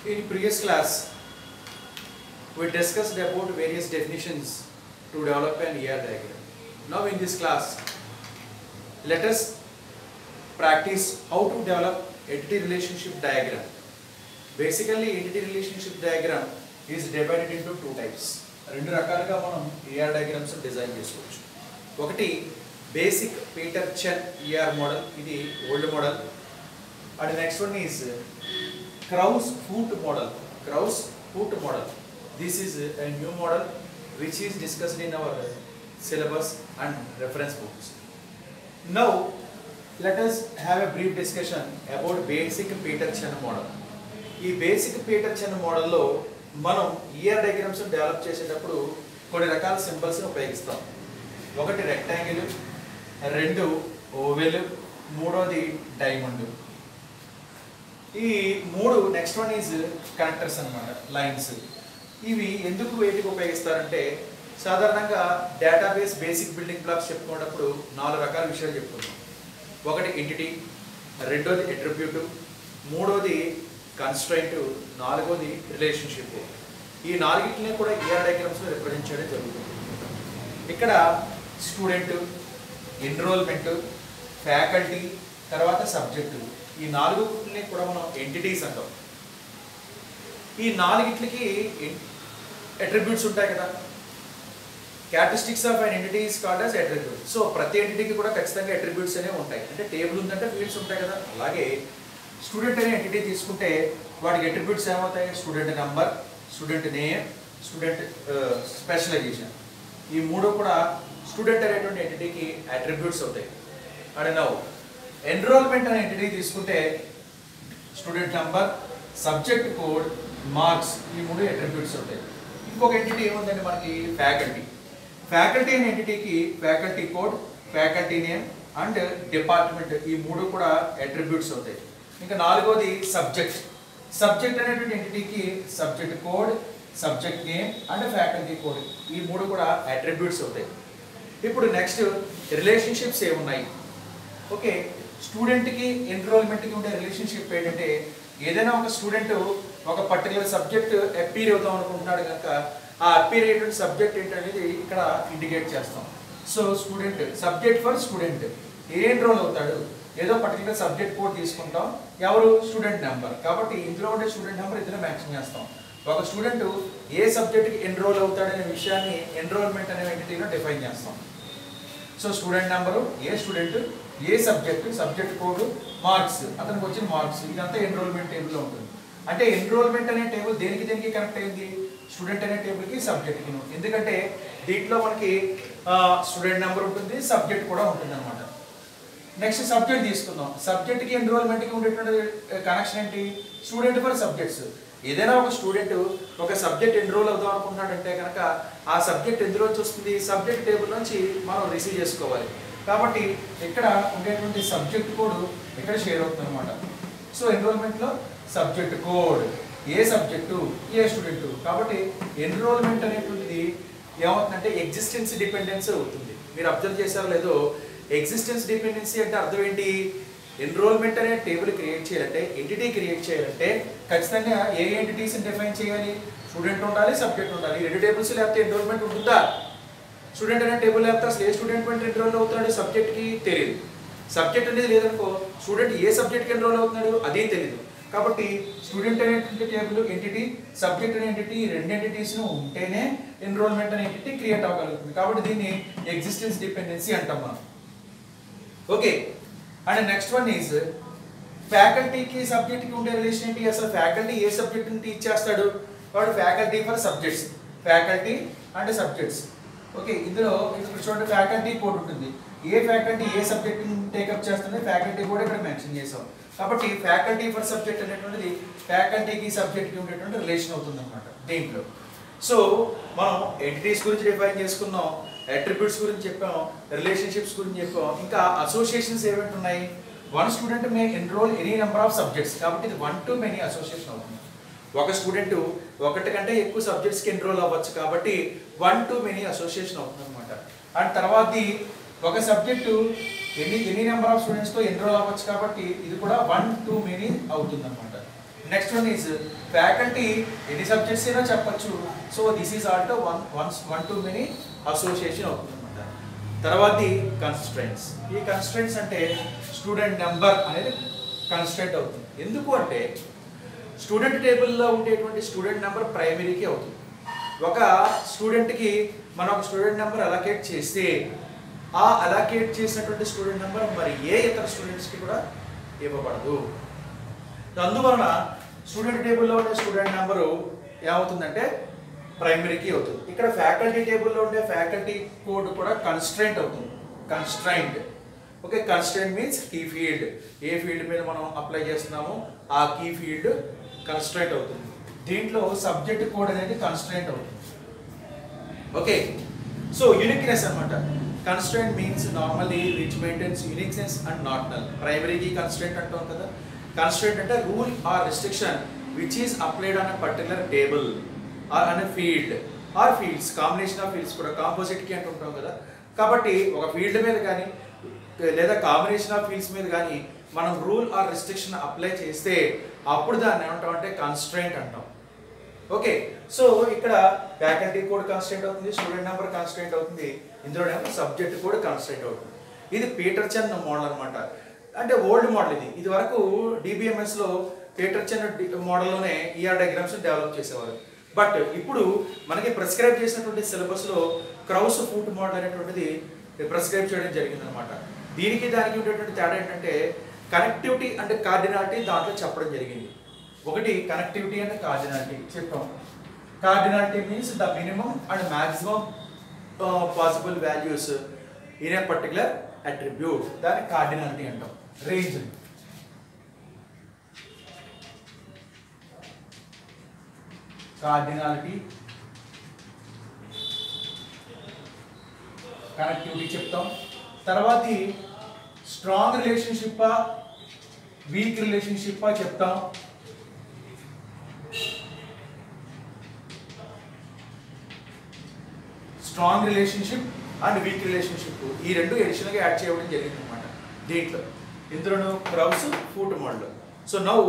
In previous class, we discussed about various definitions to develop an ER diagram. Now in this class, let us practice how to develop entity relationship diagram. Basically, entity relationship diagram is divided into two types. రెండు రకాలుగా మనం ER diagrams design చేసుకోవచ్చు. ఒకటి basic Peter చెన్ ER model, ఇది old model. And next one is Krauss Foot model. Krauss Foot model. This is a new model which is discussed in our syllabus and reference books. Now let us have a brief discussion about basic Peter-Chen model. ఈ basic పీటర్-చెన్ మోడల్లో మనం ER diagrams develop చేసేటప్పుడు కొన్ని రకాల సింబల్స్ని ఉపయోగిస్తాం. ఒకటి rectangle, రెండు oval, మూడోది డైమండ్. ఈ మూడు నెక్స్ట్ వన్ ఈజ్ కనెక్టర్స్ అన్నమాట, లైన్స్. ఇవి ఎందుకు వేటికి ఉపయోగిస్తారంటే సాధారణంగా డేటాబేస్ బేసిక్ బిల్డింగ్ బ్లాక్స్ చెప్పుకున్నప్పుడు 4 రకాల విషయాలు చెప్పుకుంటాం. ఒకటి ఎంటిటీ, రెండోది అట్రిబ్యూట్, మూడోది కన్స్ట్రైంట్, నాలుగోది రిలేషన్షిప్. ఈ నాలుగిటిని కూడా ER డయాగ్రామ్స్లో రిప్రజెంట్ చేయడం జరుగుతుంది. ఇక్కడ స్టూడెంట్, ఎన్రోల్మెంట్, ఫ్యాకల్టీ, తర్వాత సబ్జెక్టు, ఈ నాలుగుని కూడా మనం ఎంటిటీస్ అంటాం. ఈ నాలుగిట్లకి అట్రిబ్యూట్స్ ఉంటాయి కదా. Characteristics of an entity is called as attribute. So ప్రతి ఎంటిటీకి కూడా ఖచ్చితంగా అట్రిబ్యూట్స్ అనేవి ఉంటాయి. అంటే టేబుల్ ఉందంటే ఫీల్డ్స్ ఉంటాయి కదా. అలాగే స్టూడెంట్ అనే ఎంటిటీ తీసుకుంటే వాటికి అట్రిబ్యూట్స్ ఏమవుతాయి? Student number, student name, student specialization. ఈ మూడు కూడా స్టూడెంట్ అనేటువంటి ఎంటిటీకి అట్రిబ్యూట్స్ అవుతాయి. అండ్ నౌ ఎన్రోల్మెంట్ అనే ఎంటిటీ తీసుకుంటే student number, subject code, marks, ఈ మూడు అట్రిబ్యూట్స్ ఉంటాయి. ఇంకొక ఎంటిటీ ఏముందంటే మనకి ఫ్యాకల్టీ. ఫ్యాకల్టీ అనే ఎంటిటీకి faculty code, faculty name and department, ఈ మూడు కూడా అట్రిబ్యూట్స్ అవుతాయి. ఇంకా నాలుగోది సబ్జెక్ట్. సబ్జెక్ట్ అనేటువంటి ఎంటిటీకి subject code, subject name and faculty code, ఈ మూడు కూడా అట్రిబ్యూట్స్ అవుతాయి. ఇప్పుడు నెక్స్ట్ రిలేషన్షిప్స్ ఏమున్నాయి? ఓకే, స్టూడెంట్కి ఎన్రోల్మెంట్కి ఉండే రిలేషన్షిప్ ఏంటంటే ఏదైనా ఒక స్టూడెంట్ ఒక పర్టికులర్ సబ్జెక్ట్ అపీర్ అవుదాం అనుకుంటున్నాడు కనుక ఆ అపీర్ అయ్యేటువంటి సబ్జెక్ట్ ఏంటనేది ఇక్కడ ఇండికేట్ చేస్తాం. So student, subject for student, A enrol అవుతాడు, ఏదో పర్టికులర్ సబ్జెక్ట్ కోడ్ తీసుకుంటాం. ఎవరు? Student number. కాబట్టి ఇందులో ఉండే స్టూడెంట్ నెంబర్ ఇందులో మ్యాక్సిమం చేస్తాం. ఒక స్టూడెంట్ ఏ సబ్జెక్ట్కి ఎన్రోల్ అవుతాడనే విషయాన్ని ఎన్రోల్మెంట్ అనే ఎంటిటీలో డిఫైన్ చేస్తాం. సో స్టూడెంట్ నెంబరు, ఏ స్టూడెంట్, ఏ సబ్జెక్ట్, సబ్జెక్ట్ కోడ్, మార్క్స్, అతనికి వచ్చిన మార్క్స్, ఇదంతా ఎన్రోల్మెంట్ టేబుల్లో ఉంటుంది. అంటే ఎన్రోల్మెంట్ అనే టేబుల్ దేనికి దేనికి కనెక్ట్ అయింది? స్టూడెంట్ అనే టేబుల్కి, సబ్జెక్ట్కి. ఎందుకంటే దీంట్లో మనకి స్టూడెంట్ నెంబర్ ఉంటుంది, సబ్జెక్ట్ కూడా ఉంటుంది అనమాట. నెక్స్ట్ సబ్జెక్ట్ తీసుకుందాం. సబ్జెక్ట్కి ఎన్రోల్మెంట్కి ఉండేటువంటి కనెక్షన్ ఏంటి? Student for subjects. ఏదైనా ఒక స్టూడెంట్ ఒక సబ్జెక్ట్ ఎన్రోల్ అవుదాం అనుకుంటున్నాడంటే కనుక ఆ సబ్జెక్ట్ ఎందులోంచి వస్తుంది? సబ్జెక్ట్ టేబుల్ నుంచి మనం రిసీవ్ చేసుకోవాలి. కాబట్టి ఇక్కడ ఉండేటువంటి సబ్జెక్ట్ కోడ్ ఇక్కడ షేర్ అవుతుంది అనమాట. సో ఎన్రోల్మెంట్లో సబ్జెక్ట్ కోడ్, ఏ సబ్జెక్టు, ఏ స్టూడెంట్. కాబట్టి ఎన్రోల్మెంట్ అనేటువంటిది ఏమవుతుందంటే ఎగ్జిస్టెన్స్ డిపెండెన్స్ అవుతుంది. మీరు అబ్జర్వ్ చేశారో లేదో, ఎగ్జిస్టెన్స్ డిపెండెన్సీ అంటే అర్థం ఏంటి? ఎన్రోల్మెంట్ అనే టేబుల్ క్రియేట్ చేయాలంటే, ఎంటిటీ క్రియేట్ చేయాలంటే ఖచ్చితంగా ఏ ఎంటిటీస్ని డిఫైన్ చేయాలి? స్టూడెంట్ ఉండాలి, సబ్జెక్ట్ ఉండాలి. ఈ రెండు టేబుల్స్ లేకపోతే ఎన్రోల్మెంట్ ఉంటుందా? స్టూడెంట్ అనే టేబుల్ లేకపోతే అసలు ఏ స్టూడెంట్ ఎన్రోల్ అవుతున్నాడు సబ్జెక్ట్కి తెలియదు. సబ్జెక్ట్ అనేది లేదనుకో, స్టూడెంట్ ఏ సబ్జెక్ట్కి ఎన్రోల్ అవుతున్నాడు అదే తెలియదు. కాబట్టి స్టూడెంట్ అనేటువంటి టేబుల్, ఎంటిటీ, సబ్జెక్ట్ అనే ఎంటిటీ, రెండు ఎంటిటీస్ను ఉంటేనే ఎన్రోల్మెంట్ అనే ఎంటిటీ క్రియేట్ అవ్వగలుగుతుంది. కాబట్టి దీన్ని ఎగ్జిస్టెన్స్ డిపెండెన్సీ అంటాం మనం. Okay, and next one is ఫ్యాకల్టీకి సబ్జెక్ట్కి ఉండే రిలేషన్ ఏంటి? అసలు ఫ్యాకల్టీ ఏ సబ్జెక్ట్ని టీచ్ చేస్తాడు? వాడు faculty for subjects, faculty and subjects. Okay, ఇందులో ఇక్కడ చూడండి ఫ్యాకల్టీ కోడ్ ఉంటుంది. ఏ ఫ్యాకల్టీ ఏ సబ్జెక్ట్ని టేకప్ చేస్తుంది, ఫ్యాకల్టీ కూడా ఇక్కడ మెన్షన్ చేసాం. కాబట్టి ఫ్యాకల్టీ ఫర్ సబ్జెక్ట్ అనేటువంటిది ఫ్యాకల్టీకి సబ్జెక్ట్కి ఉండేటువంటి రిలేషన్ అవుతుంది అనమాట దీంట్లో. సో మనం ఎంటిటీస్ గురించి డిఫైన్ చేసుకున్నాం, అట్రిబ్యూట్స్ గురించి చెప్పాం, రిలేషన్షిప్స్ గురించి చెప్పాం. ఇంకా అసోసియేషన్స్ ఏమిటి ఉన్నాయి? One student May enrol any number of subjects. కాబట్టి ఇది 1 to many అసోసియేషన్ అవుతుంది. ఒక స్టూడెంట్ ఒకటి కంటే ఎక్కువ సబ్జెక్ట్స్కి ఎన్రోల్ అవ్వచ్చు. కాబట్టి 1 to many అసోసియేషన్ అవుతుంది అనమాట. అండ్ తర్వాతది ఒక సబ్జెక్టు ఎనీ నెంబర్ ఆఫ్ స్టూడెంట్స్తో ఎన్రోల్ అవ్వచ్చు. కాబట్టి ఇది కూడా 1 to many అవుతుంది అనమాట. నెక్స్ట్ వన్ ఈజ్ ఫ్యాకల్టీ ఎన్ని సబ్జెక్ట్స్ అయినా చెప్పచ్చు. So this is also one to many association అవుతుంది అనమాట. తర్వాతది కన్స్ట్రెంట్స్. ఈ కన్స్ట్రెంట్స్ అంటే స్టూడెంట్ నెంబర్ అనేది కన్స్ట్రెంట్ అవుతుంది. ఎందుకు అంటే స్టూడెంట్ టేబుల్లో ఉండేటువంటి స్టూడెంట్ నెంబర్ ప్రైమరీకి అవుతుంది. ఒక స్టూడెంట్కి మనం ఒక స్టూడెంట్ నెంబర్ అలొకేట్ చేస్తే ఆ అలొకేట్ చేసినటువంటి స్టూడెంట్ నెంబర్ మరి ఏ ఇతర స్టూడెంట్స్కి కూడా ఇవ్వబడదు. అందువలన స్టూడెంట్ టేబుల్లో ఉండే స్టూడెంట్ నెంబరు ఏమవుతుందంటే ప్రైమరీకి అవుతుంది. ఇక్కడ ఫ్యాకల్టీ టేబుల్లో ఉండే ఫ్యాకల్టీ కోడ్ కూడా కన్స్ట్రెంట్ అవుతుంది. Constraint. Okay, constraint means key field. ఏ ఫీల్డ్ మీద మనం అప్లై చేస్తున్నామో ఆ కీ ఫీల్డ్ కన్స్ట్రెంట్ అవుతుంది. దీంట్లో సబ్జెక్ట్ కోడ్ అనేది కన్స్ట్రెంట్ అవుతుంది. ఓకే, సో యూనిక్నెస్ అనమాట. Constraint means normally which maintains uniqueness and not null. ప్రైమరీకి కన్స్ట్రెంట్ అంటాం కదా. కన్స్ట్రెంట్ అంటే rule or restriction which is applied on a particular table or an field or fields. Combination of fields కూడా కాంపోజిట్కి అంటుంటాం కదా. కాబట్టి ఒక ఫీల్డ్ మీద కానీ లేదా కాంబినేషన్ ఆఫ్ ఫీల్డ్స్ మీద కానీ మనం రూల్ ఆర్ రెస్ట్రిక్షన్ అప్లై చేస్తే అప్పుడు దాన్ని ఏమంటాం అంటే కన్స్ట్రెంట్ అంటాం. ఓకే, సో ఇక్కడ ఫ్యాకల్టీ కోడ్ కన్స్ట్రెంట్ అవుతుంది, స్టూడెంట్ నెంబర్ కన్స్ట్రెంట్ అవుతుంది, ఇందులోనేమో సబ్జెక్ట్ కోడ్ కన్స్ట్రెంట్ అవుతుంది. ఇది పీటర్సన్ మోడల్ అనమాట. అంటే ఓల్డ్ మోడల్ ఇది వరకు డిబిఎంఎస్లో పీటర్సన్ మోడల్లోనే ఈఆర్ డయాగ్రామ్స్ డెవలప్ చేసేవారు. బట్ ఇప్పుడు మనకి ప్రిస్క్రైబ్ చేసినటువంటి సిలబస్లో క్రౌస్ ఫూట్ మోడల్ అనేటువంటిది ప్రిస్క్రైబ్ చేయడం జరిగింది అనమాట. దీనికి దానికి ఉండేటువంటి తేడా ఏంటంటే కనెక్టివిటీ అండ్ కార్డినాలిటీ దాంట్లో చెప్పడం జరిగింది. ఒకటి కనెక్టివిటీ అండ్ కార్డినాలిటీ చెప్పాం. Cardinality means the minimum and maximum possible values in a particular attribute. దాన్ని కార్డినాలిటీ అంటాం. రేంజ్ కార్డినాలిటీ, కనెక్టివిటీ చెప్తాం. తర్వాత స్ట్రాంగ్ రిలేషన్షిప్ వీక్ రిలేషన్షిప్ చెప్తాం. Strong relationship and weak relationship ఈ రెండు ఎడిషనల్గా యాడ్ చేయడం జరిగింది అనమాట దీంట్లో. ఇందులోను crow's foot model. So now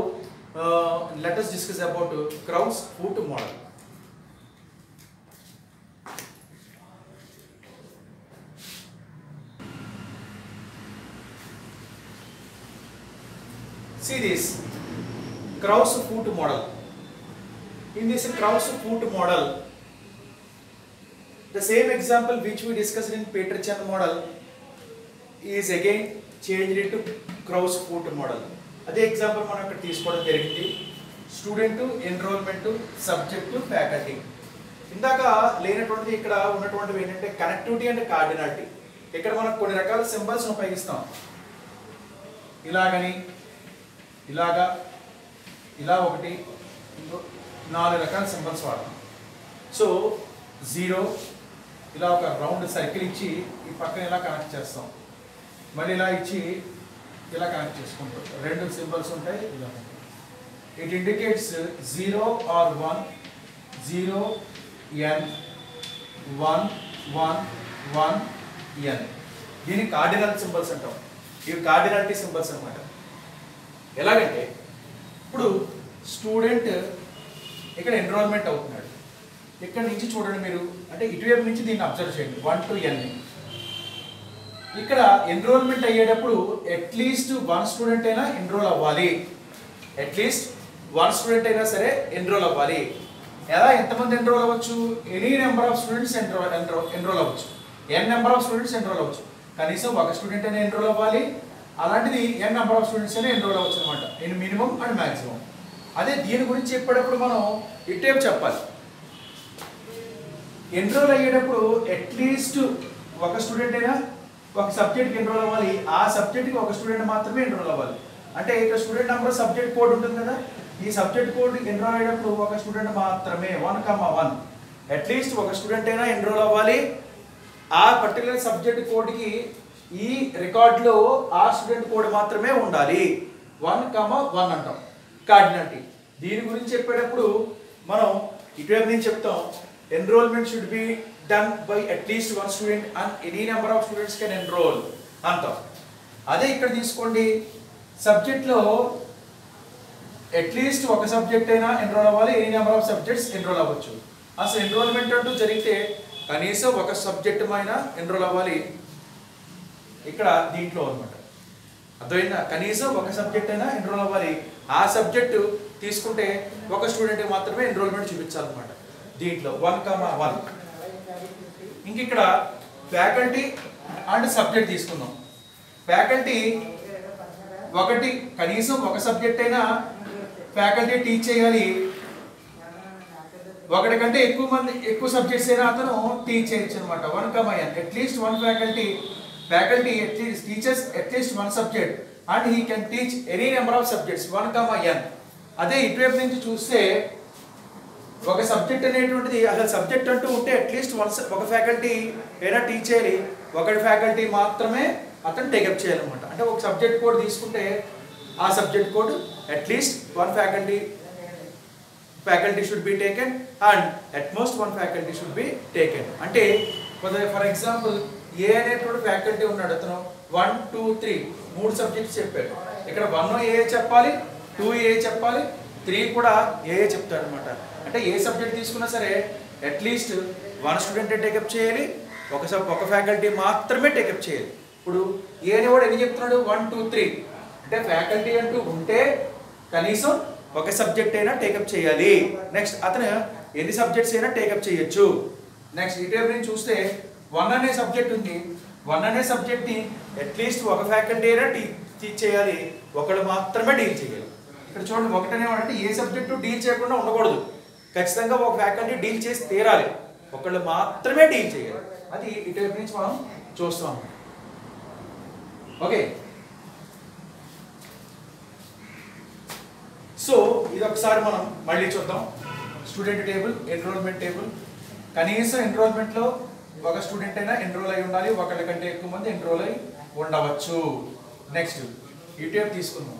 let us discuss about Krauss-Foote model. See this Krauss-Foote model. In this Krauss-Foote model, the same example which we discussed in Peterson model is again changed into Krauss-Foote model. అదే example మనం ఇక్కడ తీసుకోవడం జరిగింది. Student, enrollment, subject, faculty. ఇందాక లేనటువంటిది ఇక్కడ ఉన్నటువంటివి ఏంటంటే కనెక్టివిటీ అండ్ కార్డినాలిటీ. ఇక్కడ మనం కొన్ని రకాల సింబల్స్ ఉపయోగిస్తాం. ఇలాగని, ఇలాగా, ఇలా ఒకటి, 4 రకాల సింబల్స్ వాడతాం. సో 0 ఇలా ఒక రౌండ్ సర్కిల్ ఇచ్చి ఈ పక్కన ఇలా కనెక్ట్ చేస్తాం. మళ్ళీ ఇలా ఇచ్చి ఇలా కనెక్ట్ చేసుకుంటాం. 2 సింబల్స్ ఉంటాయి. ఇలా it indicates 0 or 1, 0 n 1 1 1 n. దీన్ని కార్డినల్ సింబల్స్ అంటాం. ఇవి కార్డినాలిటీ సింబల్స్ అన్నమాట. ఎలాగంటే ఇప్పుడు స్టూడెంట్ ఇక్కడ ఎన్రోల్మెంట్ అవుతున్నాడు. ఇక్కడ నుంచి చూడండి మీరు, అంటే ఇటువైపు నుంచి దీన్ని అబ్జర్వ్ చేయండి 1 to n. ఇక్కడ ఎన్రోల్మెంట్ అయ్యేటప్పుడు అట్లీస్ట్ 1 స్టూడెంట్ అయినా ఎన్రోల్ అవ్వాలి. అట్లీస్ట్ 1 స్టూడెంట్ అయినా సరే ఎన్రోల్ అవ్వాలి. ఎలా, ఎంతమంది ఎన్రోల్ అవ్వచ్చు? Any number of students enrol అవ్వచ్చు. n number of students enrol అవ్వచ్చు. కనీసం 1 స్టూడెంట్ అయినా ఎన్రోల్ అవ్వాలి. అలాంటిది n నెంబర్ ఆఫ్ స్టూడెంట్స్ అయినా ఎన్రోల్ అవ్వచ్చు అనమాట. In minimum and maximum. అదే దీని గురించి చెప్పేటప్పుడు మనం ఇటేపు చెప్పాలి. ఎన్రోల్ అయ్యేటప్పుడు అట్లీస్ట్ 1 స్టూడెంట్ అయినా ఒక సబ్జెక్ట్కి ఎన్రోల్ అవ్వాలి. ఆ సబ్జెక్ట్కి 1 స్టూడెంట్ మాత్రమే ఎన్రోల్ అవ్వాలి. అంటే ఇక్కడ స్టూడెంట్ నెంబర్ సబ్జెక్ట్ కోడ్ ఉంటుంది కదా, ఈ సబ్జెక్ట్ కోడ్ ఎన్రోల్ అయ్యేటప్పుడు 1 స్టూడెంట్ మాత్రమే 1,1 అట్లీస్ట్ 1 స్టూడెంట్ అయినా ఎన్రోల్ అవ్వాలి. ఆ పర్టికులర్ సబ్జెక్ట్ కోడ్కి ఈ రికార్డులో ఆ స్టూడెంట్ కోడ్ మాత్రమే ఉండాలి. 1,1 అంటాం కార్డినాలిటీ. దీని గురించి చెప్పేటప్పుడు మనం ఇటువైపు నుంచి చెప్తాం enrollment should be done by at least 1 student and any number of students can enroll అంటాం. అదే ఇక్కడ తీసుకోండి, సబ్జెక్ట్లో అట్లీస్ట్ ఒక సబ్జెక్ట్ అయినా ఎన్రోల్ అవ్వాలి, any number of subjects enrol అవ్వచ్చు. అసలు ఎన్రోల్మెంట్ అంటూ జరిగితే కనీసం ఒక సబ్జెక్ట్ అయినా ఎన్రోల్ అవ్వాలి ఇక్కడ దీంట్లో అనమాట. అర్థమైందా? కనీసం ఒక సబ్జెక్ట్ అయినా ఎన్రోల్ అవ్వాలి. ఆ సబ్జెక్టు తీసుకుంటే ఒక స్టూడెంట్ మాత్రమే ఎన్రోల్మెంట్ చూపించాలన్నమాట. దీంట్లో 1,1. ఇంక ఇక్కడ ఫ్యాకల్టీ అండ్ సబ్జెక్ట్ తీసుకుందాం. ఫ్యాకల్టీ ఒకటి, కనీసం ఒక సబ్జెక్ట్ అయినా ఫ్యాకల్టీ టీచ్ చేయాలి. ఒకటి కంటే ఎక్కువ సబ్జెక్ట్స్ అయినా అతను టీచ్ చేయొచ్చు అనమాట. 1,n at least one faculty at least teachers at least one subject and he can teach any number of subjects 1,n. అదే ఇటువైపు నుంచి చూస్తే ఒక సబ్జెక్ట్ అనేటువంటిది అసలు సబ్జెక్ట్ అంటూ ఉంటే అట్లీస్ట్ ఒక ఫ్యాకల్టీ అయినా టీచ్ చేయాలి, ఒకటి ఫ్యాకల్టీ మాత్రమే అతను టేకప్ చేయాలన్నమాట. అంటే ఒక సబ్జెక్ట్ కోడ్ తీసుకుంటే ఆ subject code at least one faculty should be taken and at most one faculty should be taken. అంటే ఫర్ ఎగ్జాంపుల్ ఏ అనేటువంటి ఫ్యాకల్టీ ఉన్నాడు, అతను 1, 2, 3 3 సబ్జెక్ట్స్ చెప్పాడు. ఇక్కడ 1 ఏ చెప్పాలి, 2 ఏ చెప్పాలి, 3 కూడా ఏ చెప్తాడు అనమాట. అంటే ఏ సబ్జెక్ట్ తీసుకున్నా సరే అట్లీస్ట్ వన్ స్టూడెంట్ టేకప్ చేయాలి, ఒక ఫ్యాకల్టీ మాత్రమే టేకప్ చేయాలి. ఇప్పుడు ఏ అనేవాడు ఎన్ని చెప్తున్నాడు, 1, 2, 3. అంటే ఫ్యాకల్టీ అంటూ ఉంటే కనీసం ఒక సబ్జెక్ట్ అయినా టేకప్ చేయాలి. నెక్స్ట్ అతను ఎన్ని సబ్జెక్ట్స్ అయినా టేకప్ చేయొచ్చు. నెక్స్ట్ ఈ టేబుల్ నుంచి చూస్తే 1 అనే సబ్జెక్ట్ ఉంది. 1 అనే సబ్జెక్ట్ని అట్లీస్ట్ ఒక ఫ్యాకల్టీ అయినా టీచ్ చేయాలి, ఒకళ్ళు మాత్రమే డీల్ చేయాలి. ఇక్కడ చూడండి, 1 అనేవాడంటే ఏ సబ్జెక్టు డీల్ చేయకుండా ఉండకూడదు, ఖచ్చితంగా ఒక ఫ్యాకల్టీ డీల్ చేసి తీరాలి, ఒకళ్ళు మాత్రమే డీల్ చేయాలి. అది ఈ టేబుల్ నుంచి మనం చూస్తాం. ఓకే, సో ఇది ఒకసారి మనం మళ్ళీ చూద్దాం. Student table, enrollment table. కనీసం ఎన్రోల్మెంట్లో ఒక స్టూడెంట్ అయినా ఎన్రోల్ అయి ఉండాలి, ఒకళ్ళ కంటే ఎక్కువ మంది ఎన్రోల్ అయి ఉండవచ్చు. నెక్స్ట్ ఈ టేబుల్ తీసుకుందాం.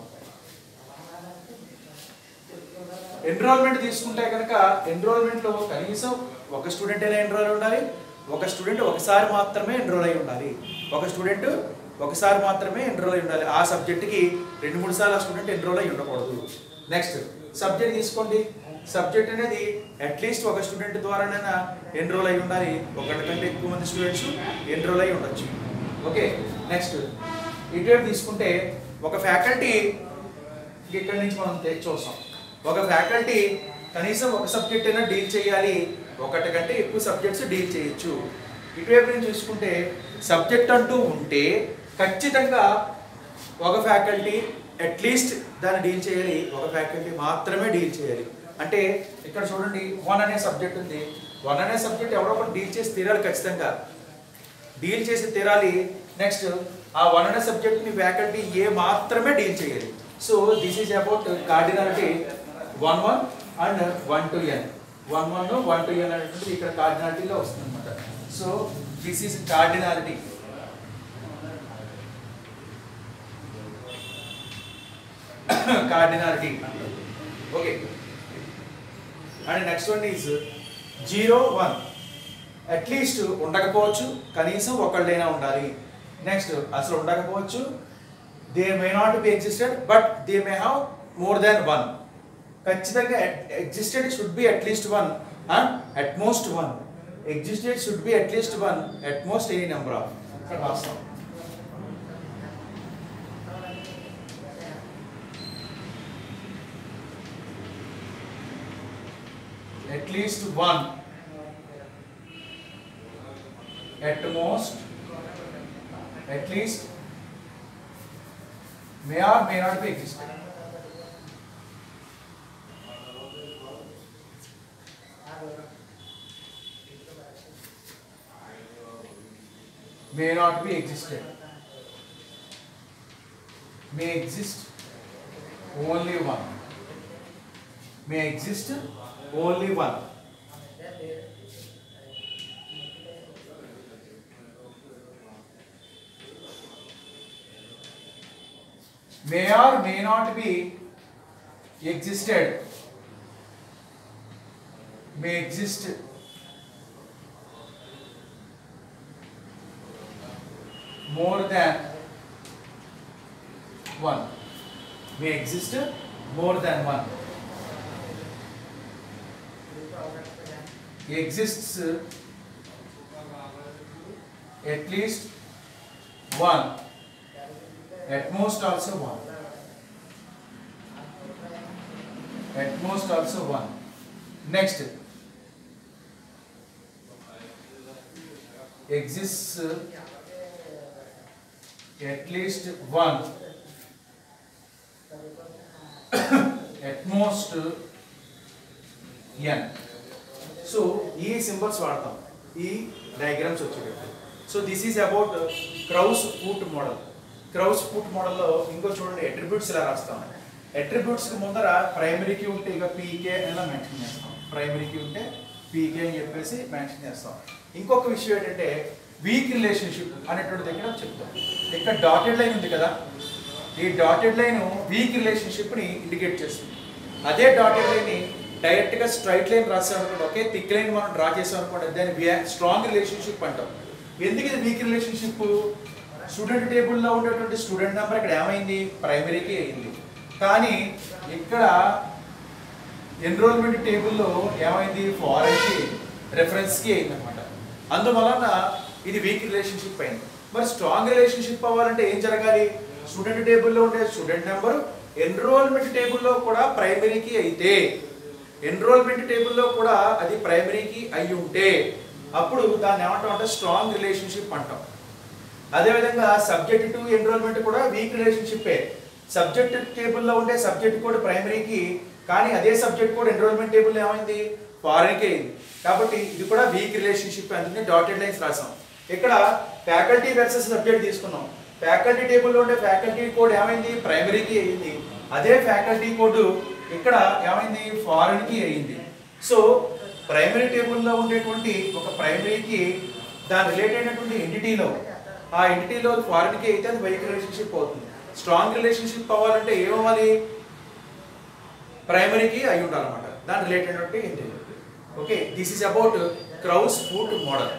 ఎన్రోల్మెంట్ తీసుకుంటే కనుక ఎన్రోల్మెంట్లో కనీసం ఒక స్టూడెంట్ అయినా ఎన్రోల్ అయి ఉండాలి, ఒక స్టూడెంట్ ఒకసారి మాత్రమే ఎన్రోల్ అయి ఉండాలి, ఒక స్టూడెంట్ ఒకసారి మాత్రమే ఎన్రోల్ అయి ఉండాలి. ఆ సబ్జెక్ట్కి 2-3 సార్లు ఆ స్టూడెంట్ ఎన్రోల్ అయి ఉండకూడదు. నెక్స్ట్ సబ్జెక్ట్ తీసుకోండి. సబ్జెక్ట్ అనేది అట్లీస్ట్ ఒక స్టూడెంట్ ద్వారానైనా ఎన్రోల్ అయి ఉండాలి, ఒకటి కంటే ఎక్కువ మంది స్టూడెంట్స్ ఎన్రోల్ అయి ఉండొచ్చు. ఓకే, నెక్స్ట్ ఇటువైపు తీసుకుంటే ఒక ఫ్యాకల్టీ, ఇక్కడి నుంచి మనం చూస్తాం, ఒక ఫ్యాకల్టీ కనీసం ఒక సబ్జెక్ట్ అయినా డీల్ చేయాలి, ఒకటి కంటే ఎక్కువ సబ్జెక్ట్స్ డీల్ చేయొచ్చు. ఇటువైపు నుంచి చూసుకుంటే సబ్జెక్ట్ అంటూ ఉంటే ఖచ్చితంగా ఒక ఫ్యాకల్టీ అట్లీస్ట్ దాన్ని డీల్ చేయాలి, ఒక ఫ్యాకల్టీ మాత్రమే డీల్ చేయాలి. అంటే ఇక్కడ చూడండి, 1 అనే సబ్జెక్ట్ ఉంది. 1 అనే సబ్జెక్ట్ ఎవరో ఒకటి డీల్ చేసి తీరాలి, ఖచ్చితంగా డీల్ చేసి తీరాలి. నెక్స్ట్ ఆ 1 అనే సబ్జెక్ట్ని ఫ్యాకల్టీ ఏ మాత్రమే డీల్ చేయాలి. So this is about cardinality 1-1 and 1-n. 1-1, 1-n అనేటువంటిది ఇక్కడ కార్డినాలిటీలో వస్తుంది అనమాట. So this is cardinality. Cardinality. Okay, and next one is 0-1. At least ఉండకపోవచ్చు, కనీసం ఒకళ్ళైనా ఉండాలి. నెక్స్ట్ అసలు ఉండకపోవచ్చు, they may not be existed but they may have more than 1. ఖచ్చితంగా existed should be at least 1 and at most 1. Existed should be at least 1, at most any number of. ఇక్కడ రాస్తాం. At least 1, at most, at least, may or may not be existed. May not be existed. May exist only 1. May exist only 1. May or may not be existed. May exist more than 1. May exist more than one. Exists at least one, at most also one. At most also one. Next, exists at least one, at most n. So ఈ symbols వాడతాం ఈ diagrams వచ్చేటప్పుడు. So this is about crows foot model. Crows foot మోడల్లో ఇంకో చూడండి attributes ఇలా రాస్తాం. అట్రిబ్యూట్స్కి ముందర ప్రైమరీ కీ ఉంటే ఇక పీకే ఇలా మెన్షన్ చేస్తాం. ప్రైమరీ కీ ఉంటే పీకే అని చెప్పేసి మెన్షన్ చేస్తాం. ఇంకొక విషయం ఏంటంటే వీక్ రిలేషన్షిప్ అనేటువంటి దగ్గర చెప్తాం. ఇక్కడ డాటెడ్ లైన్ ఉంది కదా, ఈ డాటెడ్ లైన్ వీక్ రిలేషన్షిప్ని ఇండికేట్ చేస్తుంది. అదే డాటెడ్ లైన్ని డైరెక్ట్గా స్ట్రైట్ లైన్ రాసాం అనుకోండి, ఒకే థిక్ లైన్ మనం డ్రా చేసాం అనుకోండి, దాన్ని స్ట్రాంగ్ రిలేషన్షిప్ అంటాం. ఎందుకు ఇది వీక్ రిలేషన్షిప్? స్టూడెంట్ టేబుల్లో ఉండేటువంటి స్టూడెంట్ నెంబర్ ఇక్కడ ఏమైంది? ప్రైమరీకి అయింది. కానీ ఇక్కడ ఎన్రోల్మెంట్ టేబుల్లో ఏమైంది? ఫారెన్కి రెఫరెన్స్కి అయింది అనమాట. అందువలన ఇది వీక్ రిలేషన్షిప్ అయింది. మరి స్ట్రాంగ్ రిలేషన్షిప్ అవ్వాలంటే ఏం జరగాలి? స్టూడెంట్ టేబుల్లో ఉండే స్టూడెంట్ నెంబరు ఎన్రోల్మెంట్ టేబుల్లో కూడా ప్రైమరీకి అయితే, ఎన్రోల్మెంట్ టేబుల్లో కూడా అది ప్రైమరీకి అయి ఉంటే అప్పుడు దాన్ని ఏమంటాం అంటే స్ట్రాంగ్ రిలేషన్షిప్ అంటాం. అదేవిధంగా సబ్జెక్ట్ టు ఎన్రోల్మెంట్ కూడా వీక్ రిలేషన్షిప్పే. సబ్జెక్ట్ టేబుల్లో ఉండే సబ్జెక్ట్ కోడ్ ప్రైమరీకి, కానీ అదే సబ్జెక్ట్ కోడ్ ఎన్రోల్మెంట్ టేబుల్ ఏమైంది? ఫారెన్కి అయింది. కాబట్టి ఇది కూడా వీక్ రిలేషన్షిప్. అందుకని డాటెడ్ లైన్స్ రాసాం. ఇక్కడ ఫ్యాకల్టీ వర్సెస్ సబ్జెక్ట్ తీసుకున్నాం. ఫ్యాకల్టీ టేబుల్లో ఉండే ఫ్యాకల్టీ కోడ్ ఏమైంది? ప్రైమరీకి అయింది. అదే ఫ్యాకల్టీ కోడ్ ఇక్కడ ఏమైంది? ఫారెన్కి అయింది. సో ప్రైమరీ టేబుల్లో ఉండేటువంటి ఒక ప్రైమరీకి దాని రిలేటెడ్ అయినటువంటి ఎంటిటీలో, ఆ ఎంటిటీలో ఫారెన్కి అయితే అది వీక్ రిలేషన్షిప్ అవుతుంది. స్ట్రాంగ్ రిలేషన్షిప్ అవ్వాలంటే ఏమవ్వాలి? ప్రైమరీకి అయి ఉండాలన్నమాట, దాని రిలేటెడ్ అయినటువంటి entity. Okay, this is about crows foot model.